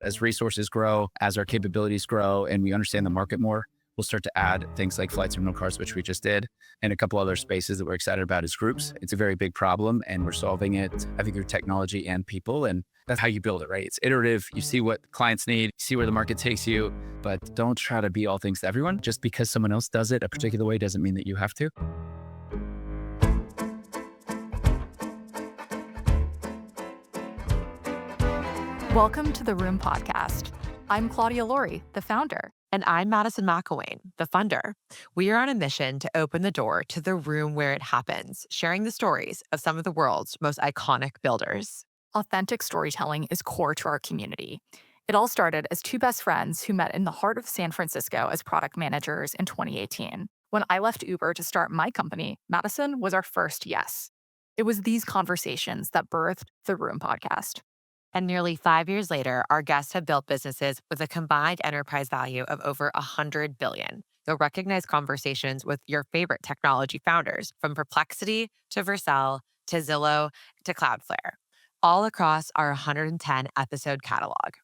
As resources grow, as our capabilities grow, and we understand the market more, we'll start to add things like flights and rental cars, which we just did, and a couple other spaces that we're excited about as groups. It's a very big problem, and we're solving it, I think, through technology and people. And that's how you build it, right? It's iterative. You see what clients need, see where the market takes you, but don't try to be all things to everyone. Just because someone else does it a particular way doesn't mean that you have to. Welcome to the Room Podcast. I'm Claudia Laurie, the founder. And I'm Madison McElwain, the funder. We are on a mission to open the door to the room where it happens, sharing the stories of some of the world's most iconic builders. Authentic storytelling is core to our community. It all started as two best friends who met in the heart of San Francisco as product managers in 2018. When I left Uber to start my company, Madison was our first yes. It was these conversations that birthed the Room Podcast. And nearly 5 years later, our guests have built businesses with a combined enterprise value of over $100 billion. You'll recognize conversations with your favorite technology founders, from Perplexity to Vercel to Zillow to Cloudflare, all across our 110 episode catalog.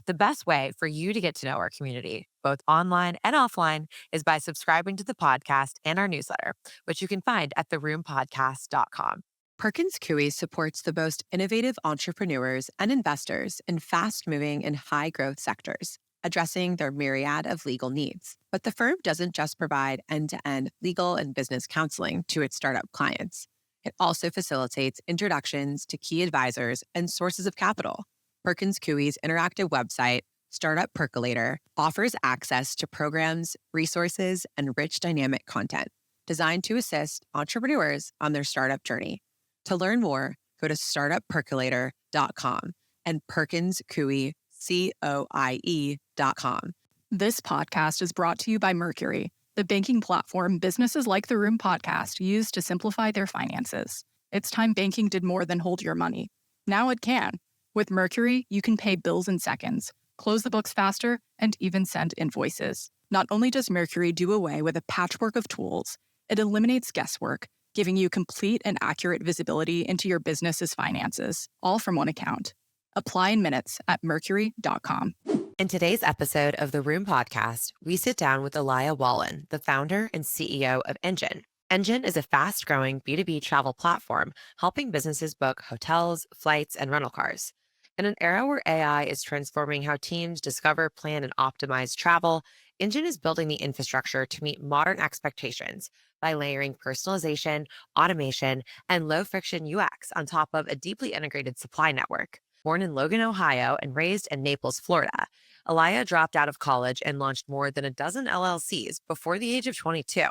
The best way for you to get to know our community, both online and offline, is by subscribing to the podcast and our newsletter, which you can find at theroompodcast.com. Perkins Coie supports the most innovative entrepreneurs and investors in fast-moving and high-growth sectors, addressing their myriad of legal needs. But the firm doesn't just provide end-to-end legal and business counseling to its startup clients. It also facilitates introductions to key advisors and sources of capital. Perkins Coie's interactive website, Startup Percolator, offers access to programs, resources, and rich dynamic content designed to assist entrepreneurs on their startup journey. To learn more, go to startuppercolator.com and perkinscoie.com. This podcast is brought to you by Mercury, the banking platform businesses like the Room Podcast use to simplify their finances. It's time banking did more than hold your money. Now it can. With Mercury, you can pay bills in seconds, close the books faster, and even send invoices. Not only does Mercury do away with a patchwork of tools, it eliminates guesswork, giving you complete and accurate visibility into your business's finances, all from one account. Apply in minutes at mercury.com. In today's episode of the Room Podcast, we sit down with Elia Wallen, the founder and CEO of Engine. Engine is a fast-growing B2B travel platform helping businesses book hotels, flights, and rental cars. In an era where AI is transforming how teams discover, plan, and optimize travel, Engine is building the infrastructure to meet modern expectations by layering personalization, automation, and low-friction UX on top of a deeply integrated supply network. Born in Logan, Ohio, and raised in Naples, Florida, Elia dropped out of college and launched more than a dozen LLCs before the age of 22.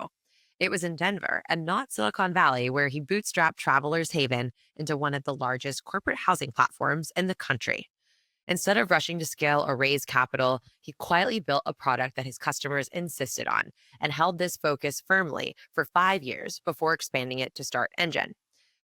It was in Denver and not Silicon Valley where he bootstrapped Travelers Haven into one of the largest corporate housing platforms in the country. Instead of rushing to scale or raise capital, he quietly built a product that his customers insisted on and held this focus firmly for 5 years before expanding it to start Engine.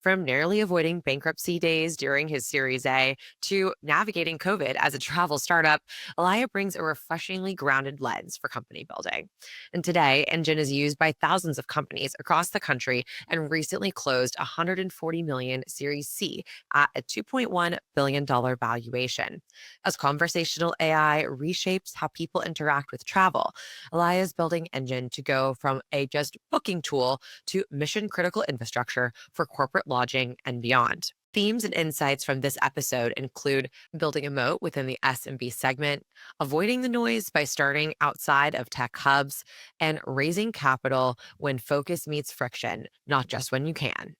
From narrowly avoiding bankruptcy days during his Series A to navigating COVID as a travel startup, Elia brings a refreshingly grounded lens for company building. And today, Engine is used by thousands of companies across the country and recently closed a $140 million Series C at a $2.1 billion valuation. As conversational AI reshapes how people interact with travel, Elia is building Engine to go from a just booking tool to mission-critical infrastructure for corporate lodging and beyond. Themes and insights from this episode include building a moat within the SMB segment, avoiding the noise by starting outside of tech hubs, and raising capital when focus meets friction, not just when you can.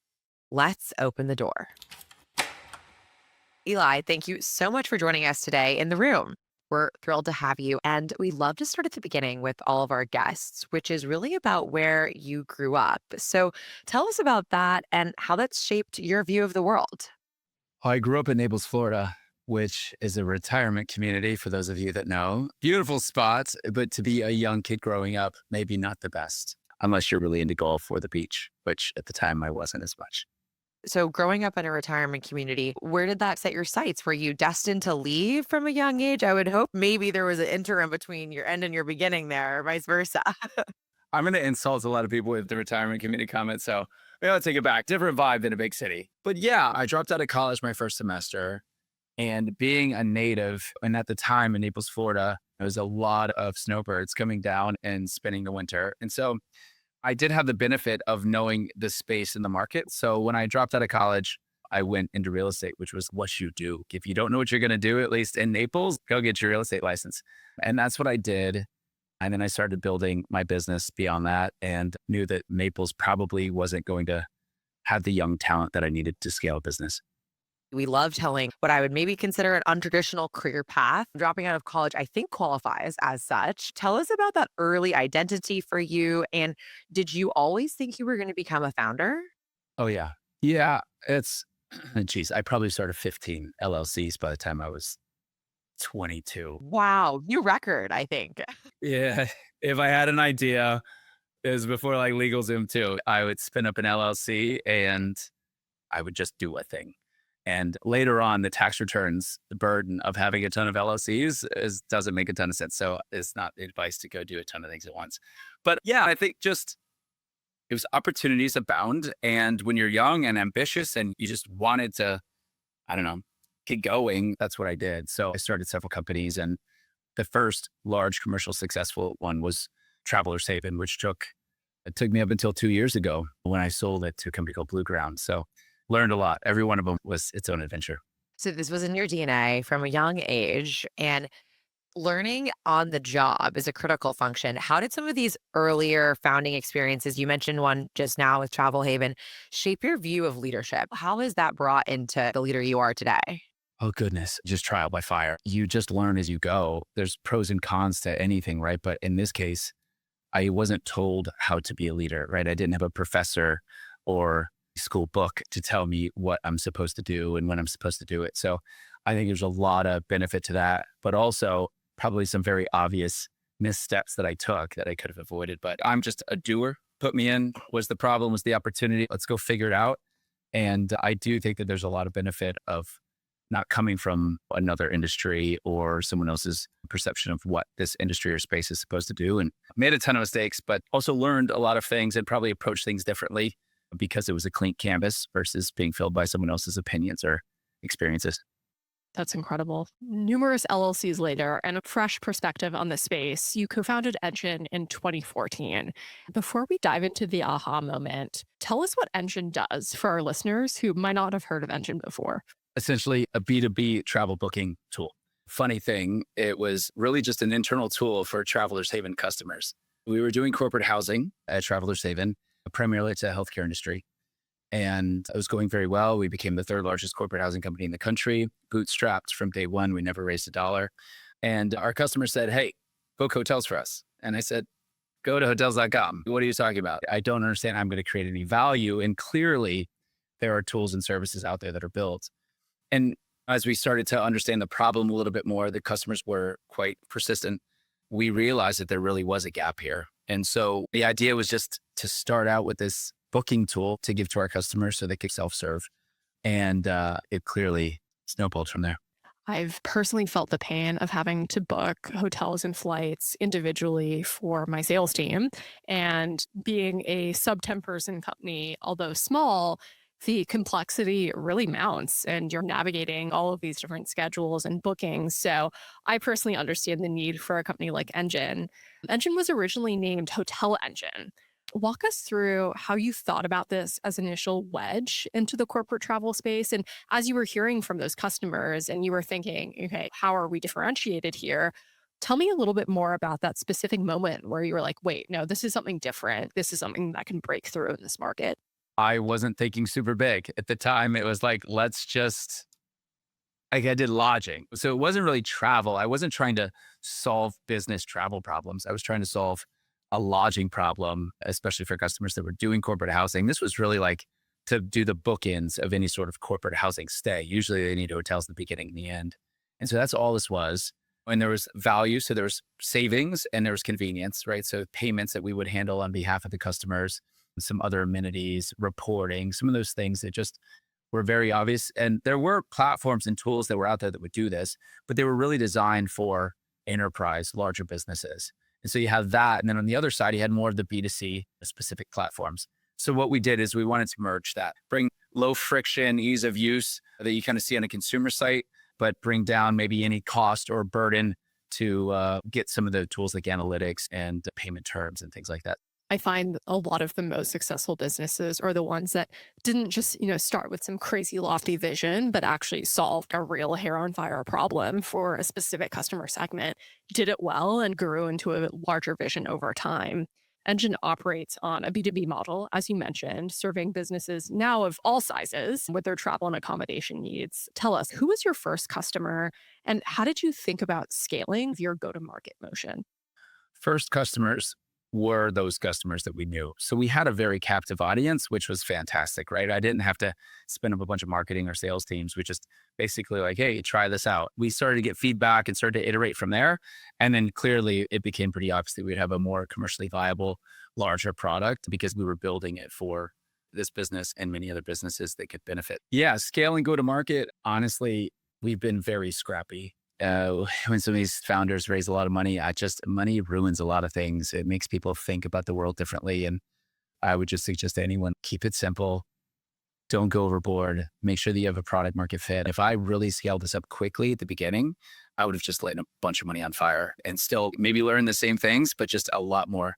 Let's open the door. Eli, thank you so much for joining us today in the room. We're thrilled to have you. And we love to start at the beginning with all of our guests, which is really about where you grew up. So tell us about that and how that's shaped your view of the world. I grew up in Naples, Florida, which is a retirement community for those of you that know. Beautiful spot, but to be a young kid growing up, maybe not the best, unless you're really into golf or the beach, which at the time I wasn't as much. So growing up in a retirement community, where did that set your sights? Were you destined to leave from a young age? I would hope maybe there was an interim between your end and your beginning there, or vice versa. I'm going to insult a lot of people with the retirement community comment, so maybe I'll take it back. Different vibe than a big city. But yeah, I dropped out of college my first semester And being a native, and at the time in Naples, Florida, there was a lot of snowbirds coming down and spending the winter. And so I did have the benefit of knowing the space in the market. So when I dropped out of college, I went into real estate, which was what you do. If you don't know what you're going to do, at least in Naples, go get your real estate license. And that's what I did. And then I started building my business beyond that and knew that Naples probably wasn't going to have the young talent that I needed to scale a business. We love telling what I would maybe consider an untraditional career path. Dropping out of college, I think qualifies as such. Tell us about that early identity for you. And did you always think you were going to become a founder? Oh, yeah. Yeah. It's, geez, I probably started 15 LLCs by the time I was 22. Wow, new record, I think. Yeah. If I had an idea, it was before like LegalZoom too. I would spin up an LLC and I would just do a thing. And later on, the tax returns, the burden of having a ton of LLCs doesn't make a ton of sense. So it's not advice to go do a ton of things at once. But yeah, I think just it was opportunities abound. And when you're young and ambitious and you just wanted to, I don't know, get going, that's what I did. So I started several companies. And the first large commercial successful one was Traveler's Haven, which it took me up until 2 years ago when I sold it to a company called Blue Ground. So learned a lot. Every one of them was its own adventure. So this was in your DNA from a young age, and learning on the job is a critical function. How did some of these earlier founding experiences, you mentioned one just now with Travel Haven, shape your view of leadership? How is that brought into the leader you are today? Oh, goodness. Just trial by fire. You just learn as you go. There's pros and cons to anything, right? But in this case, I wasn't told how to be a leader, right? I didn't have a professor or school book to tell me what I'm supposed to do and when I'm supposed to do it. So I think there's a lot of benefit to that, but also probably some very obvious missteps that I took that I could have avoided. But I'm just a doer. Put me in. Was the problem? Was the opportunity? Let's go figure it out. And I do think that there's a lot of benefit of not coming from another industry or someone else's perception of what this industry or space is supposed to do. And made a ton of mistakes, but also learned a lot of things and probably approached things differently because it was a clean canvas versus being filled by someone else's opinions or experiences. That's incredible. Numerous LLCs later and a fresh perspective on the space, you co-founded Engine in 2014. Before we dive into the aha moment, tell us what Engine does for our listeners who might not have heard of Engine before. Essentially a B2B travel booking tool. Funny thing, it was really just an internal tool for Travelers Haven customers. We were doing corporate housing at Travelers Haven, primarily to the healthcare industry. And it was going very well. We became the third largest corporate housing company in the country, bootstrapped from day one. We never raised a dollar. And our customer said, hey, book hotels for us. And I said, go to hotels.com. What are you talking about? I don't understand how I'm going to create any value. And clearly, there are tools and services out there that are built. And as we started to understand the problem a little bit more, the customers were quite persistent. We realized that there really was a gap here. And so the idea was just to start out with this booking tool to give to our customers so they could self-serve. And it clearly snowballed from there. I've personally felt the pain of having to book hotels and flights individually for my sales team. And being a sub 10 person company, although small, the complexity really mounts and you're navigating all of these different schedules and bookings. So I personally understand the need for a company like Engine. Engine was originally named Hotel Engine. Walk us through how you thought about this as an initial wedge into the corporate travel space. And as you were hearing from those customers and you were thinking, okay, how are we differentiated here? Tell me a little bit more about that specific moment where you were like, wait, no, this is something different. This is something that can break through in this market. I wasn't thinking super big. At the time, it was like, I did lodging. So it wasn't really travel. I wasn't trying to solve business travel problems. I was trying to solve a lodging problem, especially for customers that were doing corporate housing. This was really like to do the bookends of any sort of corporate housing stay. Usually they need hotels at the beginning and the end. And so that's all this was. And there was value. So there was savings and there was convenience, right? So payments that we would handle on behalf of the customers, some other amenities, reporting, some of those things that just were very obvious. And there were platforms and tools that were out there that would do this, but they were really designed for enterprise, larger businesses. And so you have that. And then on the other side, you had more of the B2C specific platforms. So what we did is we wanted to merge that, bring low friction, ease of use that you kind of see on a consumer site, but bring down maybe any cost or burden to get some of the tools like analytics and payment terms and things like that. I find a lot of the most successful businesses are the ones that didn't just, start with some crazy lofty vision, but actually solved a real hair on fire problem for a specific customer segment, did it well, and grew into a larger vision over time. Engine operates on a B2B model, as you mentioned, serving businesses now of all sizes with their travel and accommodation needs. Tell us, who was your first customer and how did you think about scaling your go-to-market motion? First customers were those customers that we knew. So we had a very captive audience, which was fantastic, right? I didn't have to spin up a bunch of marketing or sales teams. We just basically like, hey, try this out. We started to get feedback and started to iterate from there. And then clearly it became pretty obvious that we'd have a more commercially viable, larger product because we were building it for this business and many other businesses that could benefit. Yeah, scale and go to market. Honestly, we've been very scrappy. When some of these founders raise a lot of money, money ruins a lot of things. It makes people think about the world differently. And I would just suggest to anyone, keep it simple. Don't go overboard. Make sure that you have a product market fit. If I really scaled this up quickly at the beginning, I would have just lit a bunch of money on fire and still maybe learn the same things, but just a lot more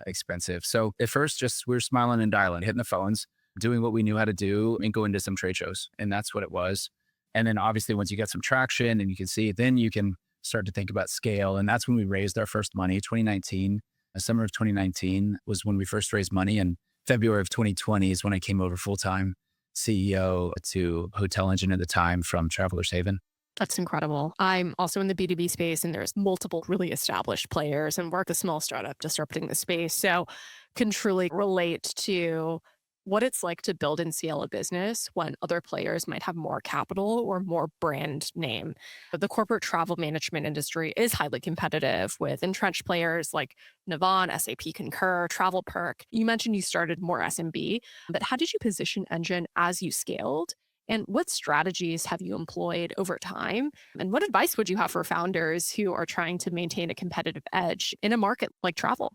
expensive. So at first, just we were smiling and dialing, hitting the phones, doing what we knew how to do and going to some trade shows. And that's what it was. And then obviously once you get some traction and you can see, then you can start to think about scale. And that's when we raised our first money, 2019. The summer of 2019 was when we first raised money. And February of 2020 is when I came over full-time CEO to Hotel Engine at the time from Travelers Haven. That's incredible. I'm also in the B2B space and there's multiple really established players and work a small startup disrupting the space. So can truly relate to what it's like to build and scale a business when other players might have more capital or more brand name. But the corporate travel management industry is highly competitive with entrenched players like Navan, SAP Concur, Travel Perk. You mentioned you started more SMB, but how did you position Engine as you scaled? And what strategies have you employed over time? And what advice would you have for founders who are trying to maintain a competitive edge in a market like travel?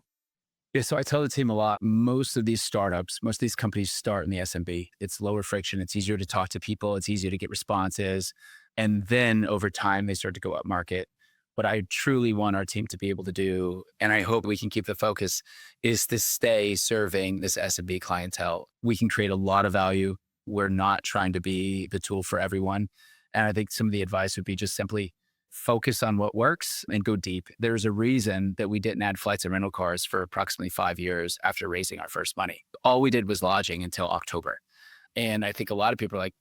Yeah, so I tell the team a lot, most of these startups, most of these companies start in the SMB. It's lower friction. It's easier to talk to people. It's easier to get responses. And then over time, they start to go up market. What I truly want our team to be able to do, and I hope we can keep the focus, is to stay serving this SMB clientele. We can create a lot of value. We're not trying to be the tool for everyone. And I think some of the advice would be just simply focus on what works and go deep. There's a reason that we didn't add flights and rental cars for approximately 5 years after raising our first money. All we did was lodging until October. And I think a lot of people are like,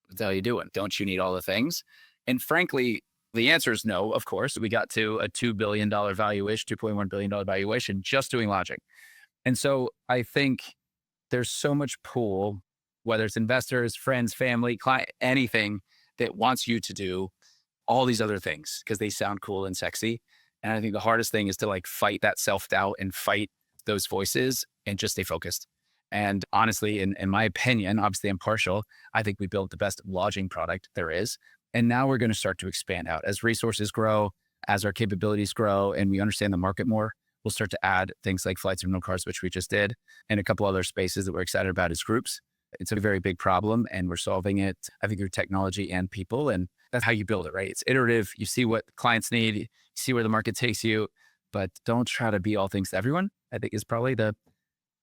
what the hell are you doing? Don't you need all the things? And frankly, the answer is no, of course. We got to a $2 billion valuation, $2.1 billion valuation just doing lodging. And so I think there's so much pool, whether it's investors, friends, family, client, anything that wants you to do all these other things because they sound cool and sexy. And I think the hardest thing is to like fight that self-doubt and fight those voices and just stay focused. And honestly, in my opinion, obviously I'm partial, I think we built the best lodging product there is. And now we're going to start to expand out as resources grow, as our capabilities grow, and we understand the market more. We'll start to add things like flights and rental cars, which we just did, and a couple other spaces that we're excited about as groups. It's a very big problem and we're solving it, I think, through technology and people. And that's how you build it, right? It's iterative. You see what clients need, you see where the market takes you, but don't try to be all things to everyone. I think is probably the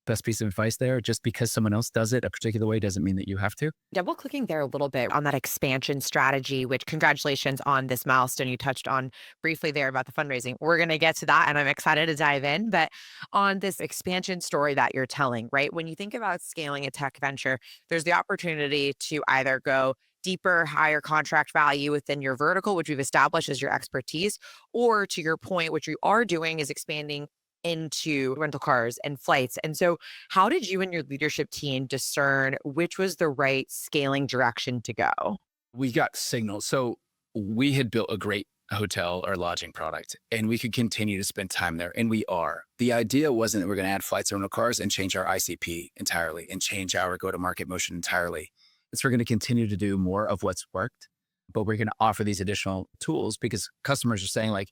best piece of advice there. Just because someone else does it a particular way doesn't mean that you have to. Double clicking there a little bit on that expansion strategy, which congratulations on this milestone you touched on briefly there about the fundraising. We're going to get to that and I'm excited to dive in. But on this expansion story that you're telling, right? When you think about scaling a tech venture, there's the opportunity to either go deeper, higher contract value within your vertical, which we've established as your expertise, or to your point, which you are doing is expanding into rental cars and flights. And so how did you and your leadership team discern which was the right scaling direction to go? We got signals. So we had built a great hotel or lodging product and we could continue to spend time there. And we are. The idea wasn't that we're going to add flights or rental cars and change our ICP entirely and change our go-to-market motion entirely. It's we're going to continue to do more of what's worked, but we're going to offer these additional tools because customers are saying like,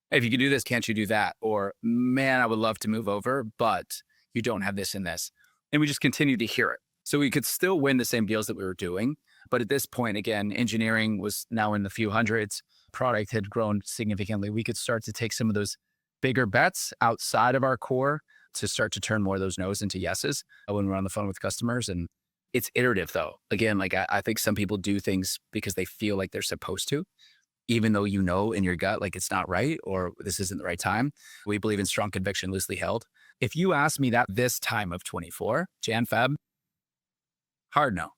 hey, if you can do this, can't you do that? Or, man, I would love to move over, but you don't have this and this. And we just continue to hear it. So we could still win the same deals that we were doing, But at this point, again, engineering was now in the few hundreds. Product had grown significantly. We could start to take some of those bigger bets outside of our core to start to turn more of those no's into yeses when we're on the phone with customers. And it's iterative though. Again, like I think some people do things because they feel like they're supposed to, even though you know in your gut, like it's not right or this isn't the right time. We believe in strong conviction, loosely held. If you ask me that this time of 24, Jan, Feb, hard no.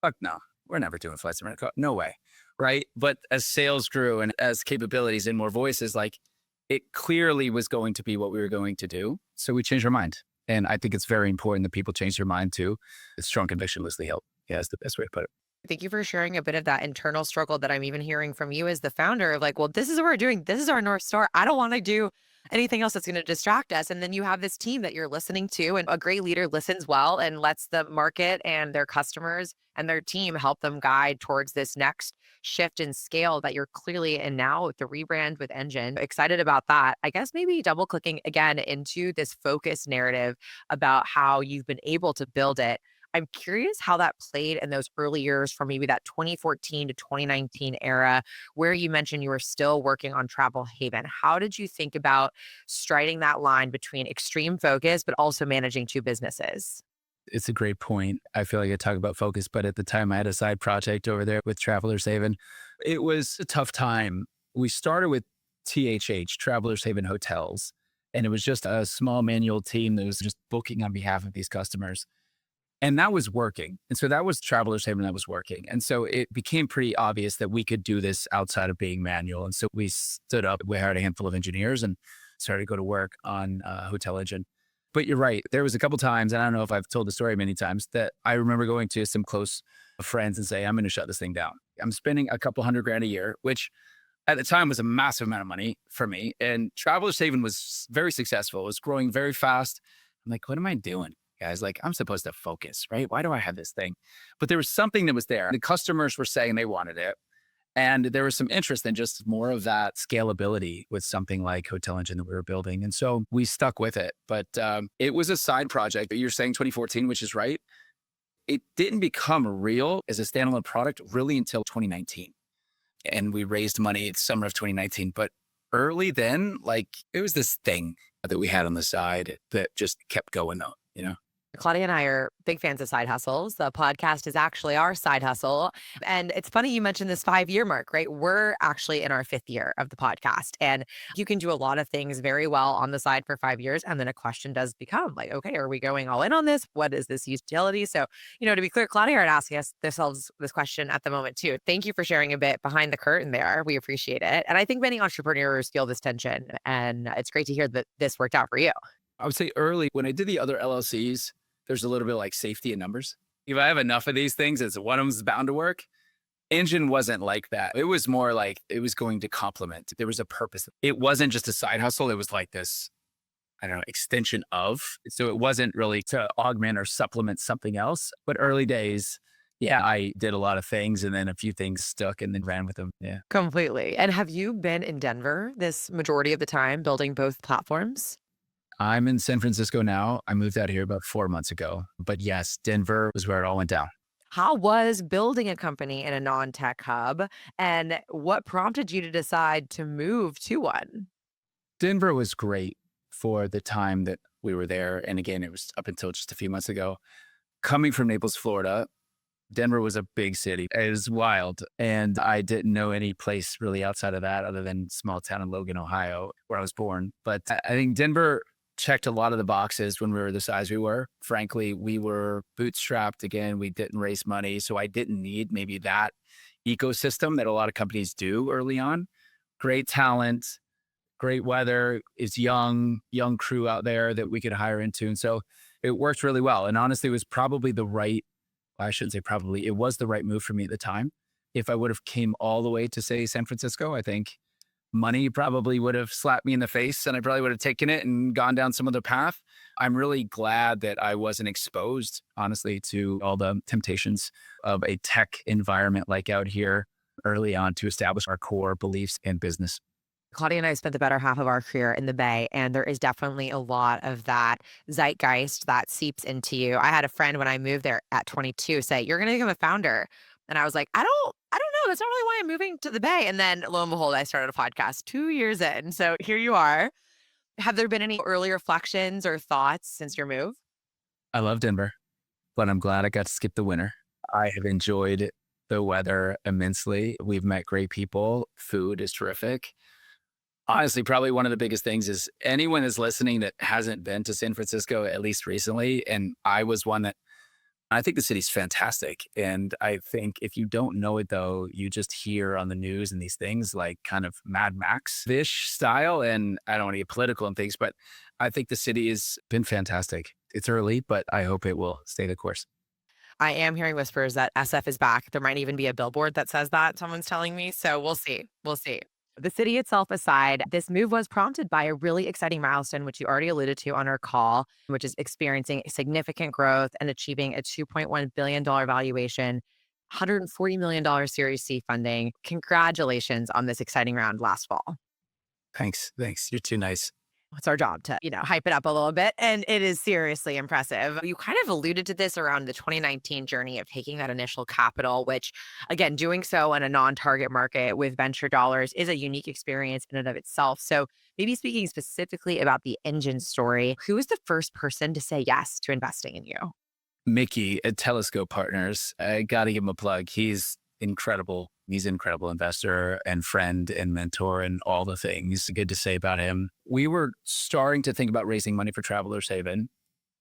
Fuck no. We're never doing flights to rental car. No way. Right. But as sales grew and as capabilities and more voices, like it clearly was going to be what we were going to do. So we changed our mind. And I think it's very important that people change their mind too. It's strong conviction, loosely held. Yeah, that's the best way to put it. Thank you for sharing a bit of that internal struggle that I'm even hearing from you as the founder of like, well, this is what we're doing. This is our North Star. I don't want to do anything else that's going to distract us. And then you have this team that you're listening to, and a great leader listens well and lets the market and their customers and their team help them guide towards this next shift in scale that you're clearly in now with the rebrand with Engine. Excited about that. I guess maybe double clicking again into this focus narrative about how you've been able to build it. I'm curious how that played in those early years from maybe that 2014 to 2019 era, where you mentioned you were still working on Travel Haven. How did you think about striding that line between extreme focus, but also managing two businesses? It's a great point. I feel like I talk about focus, but at the time I had a side project over there with Travelers Haven. It was a tough time. We started with THH, Travelers Haven Hotels, and it was just a small manual team that was just booking on behalf of these customers. And that was working. And so that was Travelers Haven that was working. And so it became pretty obvious that we could do this outside of being manual. And so we stood up, we hired a handful of engineers and started to go to work on Hotel Engine. But you're right. There was a couple times, and I don't know if I've told the story many times, that I remember going to some close friends and say, I'm going to shut this thing down. I'm spending a couple $100,000 a year, which at the time was a massive amount of money for me. And Travelers Haven was very successful. It was growing very fast. I'm like, what am I doing? Guys, like I'm supposed to focus, right? Why do I have this thing? But there was something that was there. The customers were saying they wanted it. And there was some interest in just more of that scalability with something like Hotel Engine that we were building. And so we stuck with it. But it was a side project. You're saying 2014, which is right. It didn't become real as a standalone product really until 2019. And we raised money at summer of 2019. But early then, like it was this thing that we had on the side that just kept going though, you know? Claudia and I are big fans of side hustles. The podcast is actually our side hustle. And it's funny you mentioned this 5-year mark, right? We're actually in our 5th year of the podcast. And you can do a lot of things very well on the side for 5 years. And then a question does become like, okay, are we going all in on this? What is this utility? So, to be clear, Claudia are asking us themselves this question at the moment too. Thank you for sharing a bit behind the curtain there. We appreciate it. And I think many entrepreneurs feel this tension. And it's great to hear that this worked out for you. I would say early when I did the other LLCs, there's a little bit like safety in numbers. If I have enough of these things, it's one of them's bound to work. Engine wasn't like that. It was more like it was going to complement. There was a purpose. It wasn't just a side hustle. It was like this, I don't know, extension of. So it wasn't really to augment or supplement something else. But early days, yeah, I did a lot of things and then a few things stuck and then ran with them. Yeah. Completely. And have you been in Denver this majority of the time building both platforms? I'm in San Francisco now. I moved out here about 4 months ago. But yes, Denver was where it all went down. How was building a company in a non-tech hub? And what prompted you to decide to move to one? Denver was great for the time that we were there. And again, it was up until just a few months ago. Coming from Naples, Florida, Denver was a big city. It was wild. And I didn't know any place really outside of that other than small town in Logan, Ohio, where I was born. But I think Denver checked a lot of the boxes when we were the size we were. Frankly, we were bootstrapped again. We didn't raise money. So I didn't need maybe that ecosystem that a lot of companies do early on. Great talent, great weather, is young crew out there that we could hire into. And so it worked really well. And honestly, it was probably I shouldn't say probably, it was the right move for me at the time. If I would have came all the way to say San Francisco, I think money probably would have slapped me in the face and I probably would have taken it and gone down some other path. I'm really glad that I wasn't exposed, honestly, to all the temptations of a tech environment like out here early on to establish our core beliefs and business. Claudia and I spent the better half of our career in the Bay, and there is definitely a lot of that zeitgeist that seeps into you. I had a friend when I moved there at 22 say, you're going to become a founder. And I was like, I don't know. That's not really why I'm moving to the Bay. And then lo and behold, I started a podcast 2 years in. So here you are. Have there been any early reflections or thoughts since your move? I love Denver, but I'm glad I got to skip the winter. I have enjoyed the weather immensely. We've met great people. Food is terrific. Honestly, probably one of the biggest things is anyone is listening that hasn't been to San Francisco, at least recently. And I was one that I think the city's fantastic. And I think if you don't know it, though, you just hear on the news and these things like kind of Mad Max-ish style. And I don't want to get political and things, but I think the city has been fantastic. It's early, but I hope it will stay the course. I am hearing whispers that SF is back. There might even be a billboard that says that, someone's telling me. So we'll see. We'll see. The city itself aside, this move was prompted by a really exciting milestone, which you already alluded to on our call, which is experiencing significant growth and achieving a $2.1 billion valuation, $140 million Series C funding. Congratulations on this exciting round last fall. Thanks. Thanks. You're too nice. It's our job to, hype it up a little bit. And it is seriously impressive. You kind of alluded to this around the 2019 journey of taking that initial capital, which again, doing so in a non-target market with venture dollars is a unique experience in and of itself. So maybe speaking specifically about the Engine story, who was the first person to say yes to investing in you? Mickey at Telescope Partners. I got to give him a plug. He's incredible. He's an incredible investor and friend and mentor and all the things good to say about him. We were starting to think about raising money for Travelers Haven.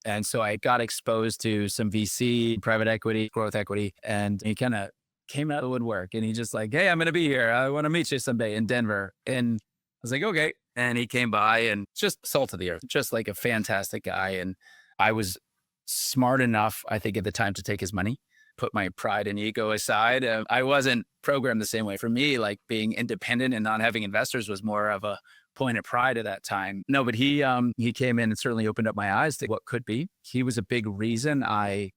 And so I got exposed to some VC, private equity, growth equity, and he kind of came out of the woodwork and he just like, hey, I'm going to be here. I want to meet you someday in Denver. And I was like, okay. And he came by and just salt of the earth, just like a fantastic guy. And I was smart enough, I think at the time, to take his money, put my pride and ego aside. I wasn't programmed the same way. For me, like being independent and not having investors was more of a point of pride at that time. No, but he came in and certainly opened up my eyes to what could be. He was a big reason I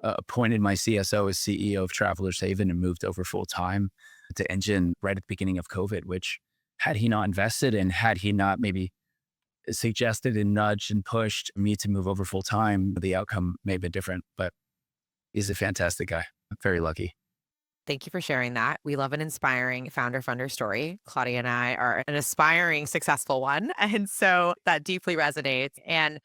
appointed my CSO as CEO of Travelers Haven and moved over full time to Engine right at the beginning of COVID, which had he not invested and had he not maybe suggested and nudged and pushed me to move over full time, the outcome may have been different, but he's a fantastic guy. I'm very lucky. Thank you for sharing that. We love an inspiring founder-funder story. Claudia and I are an aspiring, successful one. And so that deeply resonates. And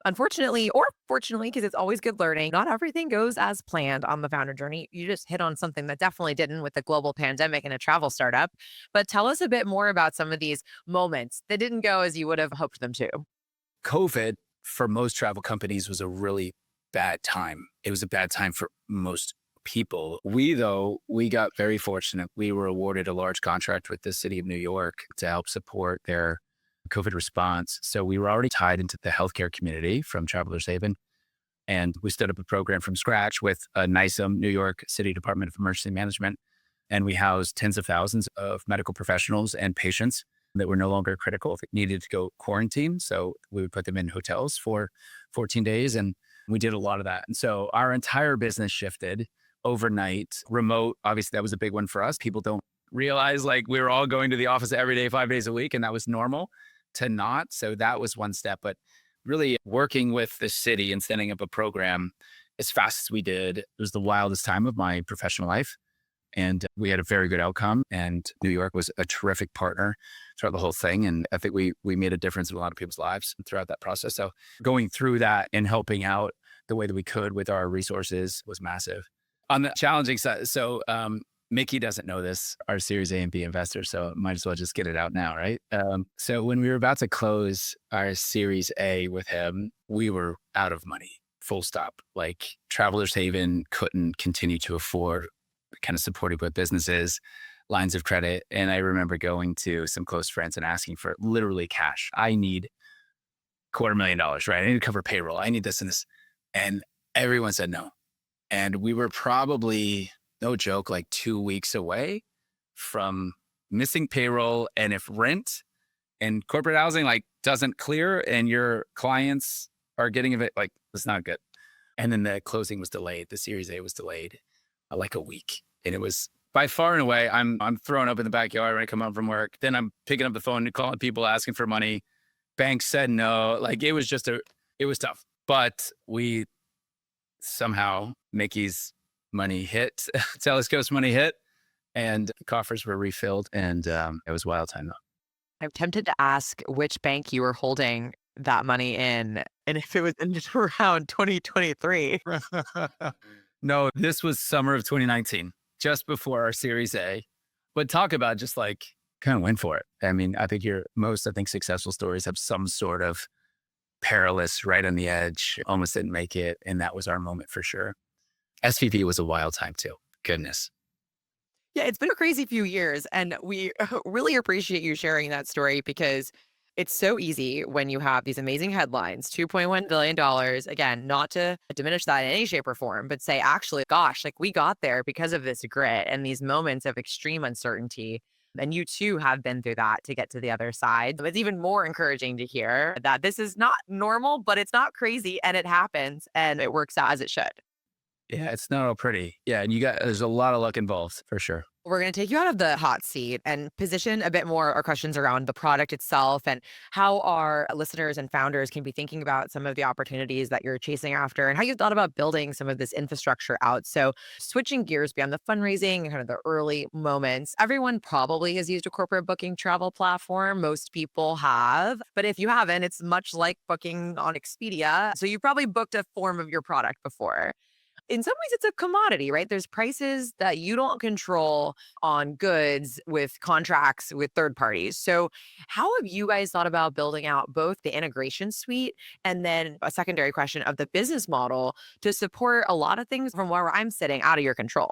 unfortunately, or fortunately, because it's always good learning, not everything goes as planned on the founder journey. You just hit on something that definitely didn't with the global pandemic and a travel startup. But tell us a bit more about some of these moments that didn't go as you would have hoped them to. COVID for most travel companies was a really bad time. It was a bad time for most people. We got very fortunate. We were awarded a large contract with the city of New York to help support their COVID response. So we were already tied into the healthcare community from Travelers Haven. And we stood up a program from scratch with a NICEM, New York City Department of Emergency Management. And we housed tens of thousands of medical professionals and patients that were no longer critical if it needed to go quarantine. So we would put them in hotels for 14 days. And we did a lot of that. And so our entire business shifted overnight. Remote, obviously, that was a big one for us. People don't realize like we were all going to the office every day, 5 days a week, and that was normal to not. So that was one step. But really working with the city and setting up a program as fast as we did, it was the wildest time of my professional life. And we had a very good outcome. And New York was a terrific partner throughout the whole thing. And I think we made a difference in a lot of people's lives throughout that process. So going through that and helping out the way that we could with our resources was massive. On the challenging side, so Mickey doesn't know this, our Series A and B investor, so might as well just get it out now, right? So when we were about to close our Series A with him, we were out of money, full stop. Like Travelers Haven couldn't continue to afford kind of supporting both businesses, lines of credit. And I remember going to some close friends and asking for literally cash. I need $250,000, right? I need to cover payroll. I need this and this. And everyone said no. And we were probably, no joke, like 2 weeks away from missing payroll. And if rent and corporate housing like doesn't clear and your clients are getting a bit like, it's not good. And then the closing was delayed. The Series A was delayed like a week. And it was by far and away, I'm throwing up in the backyard when I come home from work. Then I'm picking up the phone and calling people asking for money. Banks said no. Like it was just it was tough. But we somehow, Mickey's money hit, Telescope's money hit, and coffers were refilled. And it was wild time though. I'm tempted to ask which bank you were holding that money in and if it was in around 2023. No, this was summer of 2019, just before our Series A. But talk about just like kind of went for it. I mean, I think successful stories have some sort of perilous, right on the edge, almost didn't make it. And that was our moment for sure. SVP was a wild time too. Goodness. Yeah, it's been a crazy few years, and we really appreciate you sharing that story because it's so easy when you have these amazing headlines, $2.1 billion. Again, not to diminish that in any shape or form, but say, actually, gosh, like we got there because of this grit and these moments of extreme uncertainty. And you too have been through that to get to the other side. It's even more encouraging to hear that this is not normal, but it's not crazy and it happens and it works out as it should. Yeah, it's not all pretty. Yeah, and there's a lot of luck involved for sure. We're going to take you out of the hot seat and position a bit more our questions around the product itself and how our listeners and founders can be thinking about some of the opportunities that you're chasing after and how you thought about building some of this infrastructure out. So switching gears beyond the fundraising and kind of the early moments, everyone probably has used a corporate booking travel platform. Most people have, but if you haven't, it's much like booking on Expedia. So you probably booked a form of your product before. In some ways, it's a commodity, right? There's prices that you don't control on goods with contracts with third parties. So, how have you guys thought about building out both the integration suite and then a secondary question of the business model to support a lot of things from where I'm sitting out of your control?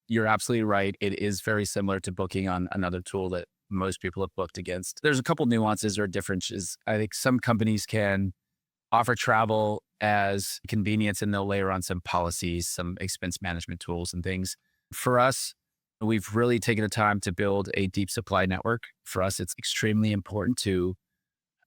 You're absolutely right. It is very similar to booking on another tool that most people have booked against. There's a couple nuances or differences. I think some companies can offer travel as convenience and they'll layer on some policies, some expense management tools and things. For us, we've really taken the time to build a deep supply network. For us, it's extremely important to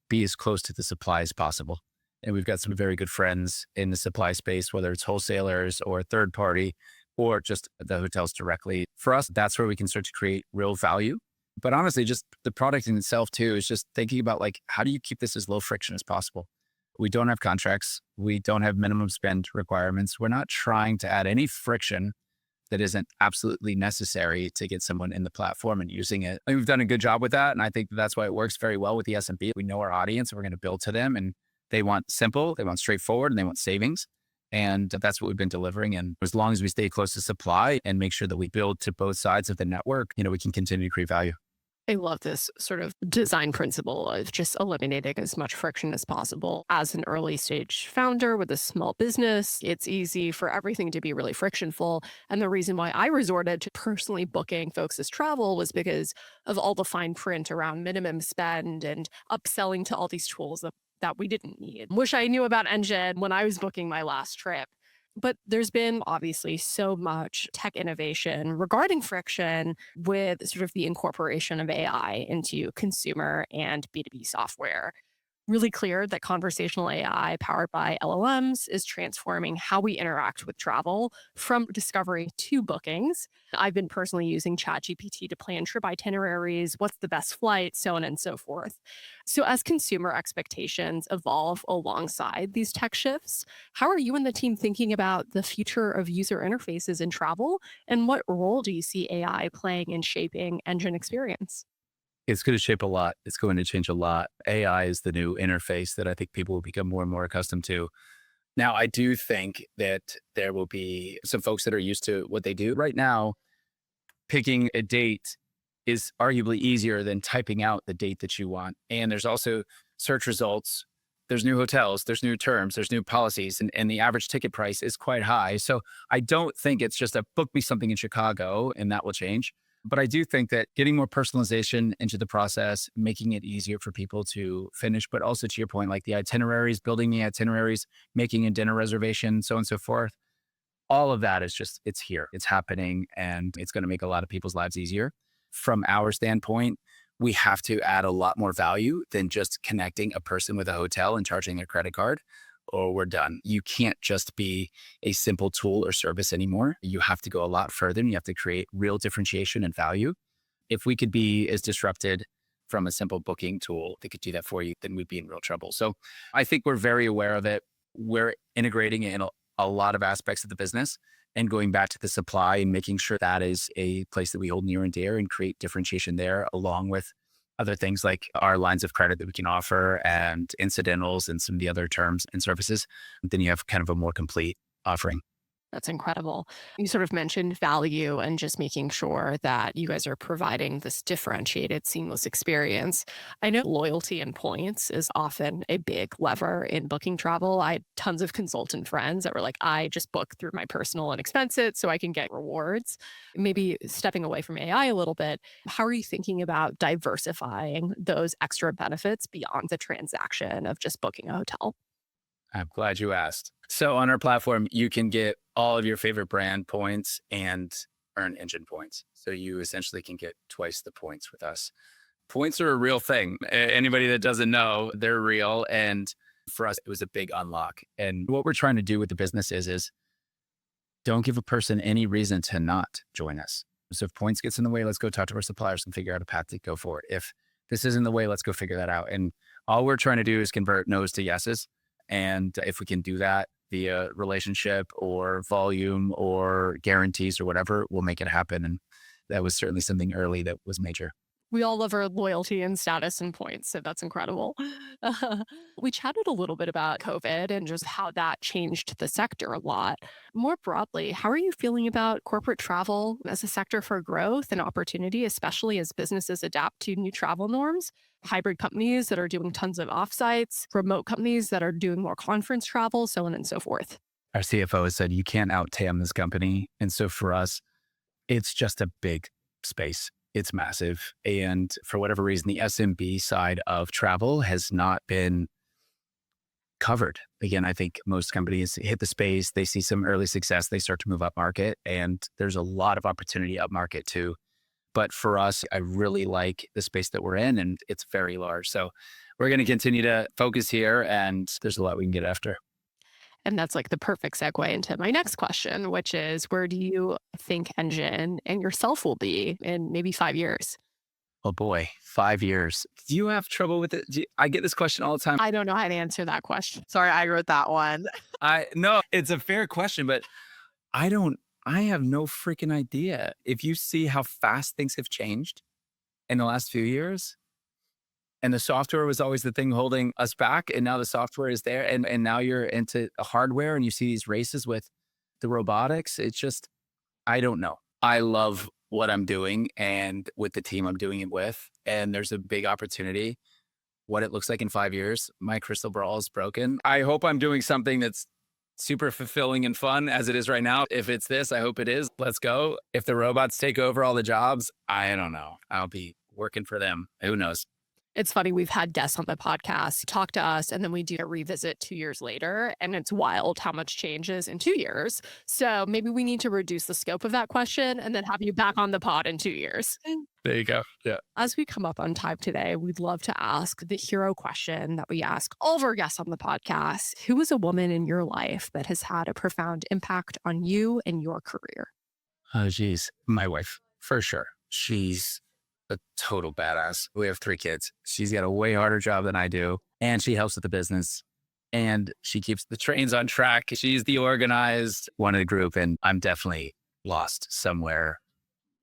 be as close to the supply as possible. And we've got some very good friends in the supply space, whether it's wholesalers or third party or just the hotels directly. For us, that's where we can start to create real value. But honestly, just the product in itself too is just thinking about like, how do you keep this as low friction as possible? We don't have contracts. We don't have minimum spend requirements. We're not trying to add any friction that isn't absolutely necessary to get someone in the platform and using it. And we've done a good job with that. And I think that's why it works very well with the SMB. We know our audience and we're going to build to them and they want simple, they want straightforward, and they want savings. And that's what we've been delivering. And as long as we stay close to supply and make sure that we build to both sides of the network, we can continue to create value. I love this sort of design principle of just eliminating as much friction as possible. As an early stage founder with a small business, it's easy for everything to be really frictionful. And the reason why I resorted to personally booking folks' travel was because of all the fine print around minimum spend and upselling to all these tools that we didn't need. Wish I knew about Engine when I was booking my last trip. But there's been obviously so much tech innovation regarding friction with sort of the incorporation of AI into consumer and B2B software. Really clear that conversational AI powered by LLMs is transforming how we interact with travel from discovery to bookings. I've been personally using ChatGPT to plan trip itineraries, what's the best flight, so on and so forth. So as consumer expectations evolve alongside these tech shifts, how are you and the team thinking about the future of user interfaces in travel? And what role do you see AI playing in shaping engine experience? It's going to shape a lot. It's going to change a lot. AI is the new interface that I think people will become more and more accustomed to. Now, I do think that there will be some folks that are used to what they do. Right now, picking a date is arguably easier than typing out the date that you want. And there's also search results. There's new hotels, there's new terms, there's new policies, and the average ticket price is quite high. So I don't think it's just a book me something in Chicago and that will change. But I do think that getting more personalization into the process, making it easier for people to finish, but also to your point, like the itineraries, building the itineraries, making a dinner reservation, so on and so forth. All of that is just, it's here, it's happening, and it's going to make a lot of people's lives easier. From our standpoint, we have to add a lot more value than just connecting a person with a hotel and charging their credit card, or we're done. You can't just be a simple tool or service anymore. You have to go a lot further and you have to create real differentiation and value. If we could be as disrupted from a simple booking tool that could do that for you, then we'd be in real trouble. So I think we're very aware of it. We're integrating it in a lot of aspects of the business. and going back to the supply and making sure that is a place that we hold near and dear and create differentiation there, along with other things like our lines of credit that we can offer and incidentals and some of the other terms and services. Then you have kind of a more complete offering. That's incredible. You sort of mentioned value and just making sure that you guys are providing this differentiated, seamless experience. I know loyalty and points is often a big lever in booking travel. I had tons of consultant friends that were like, I just book through my personal and expense it so I can get rewards. Maybe stepping away from AI a little bit, how are you thinking about diversifying those extra benefits beyond the transaction of just booking a hotel? I'm glad you asked. So on our platform, you can get all of your favorite brand points and earn engine points. So you essentially can get twice the points with us. Points are a real thing. Anybody that doesn't know, they're real. And for us, it was a big unlock. And what we're trying to do with the business is don't give a person any reason to not join us. So if points gets in the way, let's go talk to our suppliers and figure out a path to go forward. If this isn't the way, let's go figure that out. And all we're trying to do is convert no's to yeses. And if we can do that via relationship or volume or guarantees or whatever, we'll make it happen. And that was certainly something early that was major. We all love our loyalty and status and points, so that's incredible. We chatted a little bit about COVID and just how that changed the sector a lot. More broadly, how are you feeling about corporate travel as a sector for growth and opportunity, especially as businesses adapt to new travel norms? Hybrid companies that are doing tons of offsites, remote companies that are doing more conference travel, so on and so forth. Our CFO has said, you can't out-TAM this company. And so for us, it's just a big space. It's massive. And for whatever reason, the SMB side of travel has not been covered. Again, I think most companies hit the space, they see some early success, they start to move up market, and there's a lot of opportunity up market too. But for us, I really like the space that we're in, and it's very large. So we're going to continue to focus here, and there's a lot we can get after. And that's like the perfect segue into my next question, which is where do you think Engine and yourself will be in maybe 5 years? Oh boy, 5 years. Do you have trouble with it? I get this question all the time. I don't know how to answer that question. Sorry, I wrote that one. No, it's a fair question, but I have no freaking idea. If you see how fast things have changed in the last few years, and the software was always the thing holding us back, and now the software is there, and now you're into hardware and you see these races with the robotics. It's just, I don't know. I love what I'm doing and with the team I'm doing it with, and there's a big opportunity. What it looks like in 5 years, my crystal ball is broken. I hope I'm doing something that's super fulfilling and fun as it is right now. If it's this, I hope it is. Let's go. If the robots take over all the jobs, I don't know. I'll be working for them. Who knows? It's funny, we've had guests on the podcast talk to us, and then we do a revisit 2 years later, and it's wild how much changes in 2 years. So maybe we need to reduce the scope of that question and then have you back on the pod in 2 years. There you go. Yeah. As we come up on time today, we'd love to ask the hero question that we ask all of our guests on the podcast. Who is a woman in your life that has had a profound impact on you and your career? Oh, geez. My wife, for sure. She's a total badass. We have 3 kids. She's got a way harder job than I do. And she helps with the business. And she keeps the trains on track. She's the organized one of the group. And I'm definitely lost somewhere,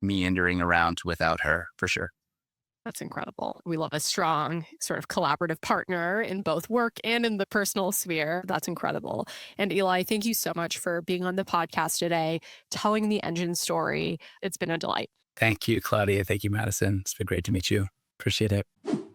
meandering around without her, for sure. That's incredible. We love a strong sort of collaborative partner in both work and in the personal sphere. That's incredible. And Eli, thank you so much for being on the podcast today, telling the Engine story. It's been a delight. Thank you, Claudia. Thank you, Madison. It's been great to meet you. Appreciate it.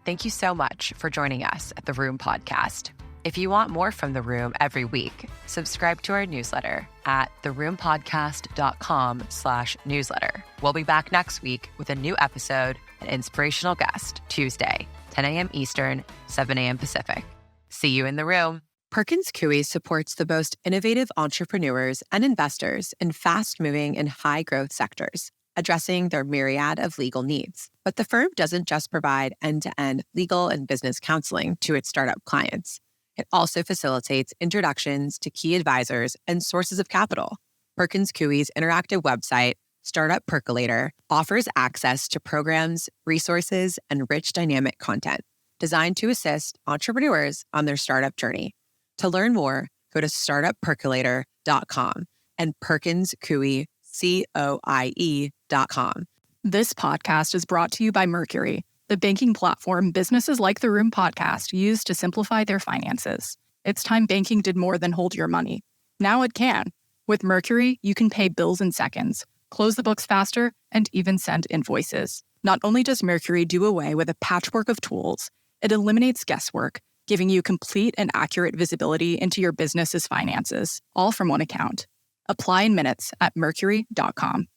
Thank you so much for joining us at The Room Podcast. If you want more from The Room every week, subscribe to our newsletter at theroompodcast.com/newsletter. We'll be back next week with a new episode, an inspirational guest, Tuesday, 10 a.m. Eastern, 7 a.m. Pacific. See you in the room. Perkins Coie supports the most innovative entrepreneurs and investors in fast-moving and high-growth sectors, addressing their myriad of legal needs. But the firm doesn't just provide end-to-end legal and business counseling to its startup clients. It also facilitates introductions to key advisors and sources of capital. Perkins Coie's interactive website, Startup Percolator, offers access to programs, resources, and rich dynamic content designed to assist entrepreneurs on their startup journey. To learn more, go to startuppercolator.com. and PerkinsCoie.com. This podcast is brought to you by Mercury, the banking platform businesses like the Room podcast use to simplify their finances. It's time banking did more than hold your money. Now it can. With Mercury, you can pay bills in seconds, close the books faster, and even send invoices. Not only does Mercury do away with a patchwork of tools, it eliminates guesswork, giving you complete and accurate visibility into your business's finances, all from one account. Apply in minutes at mercury.com.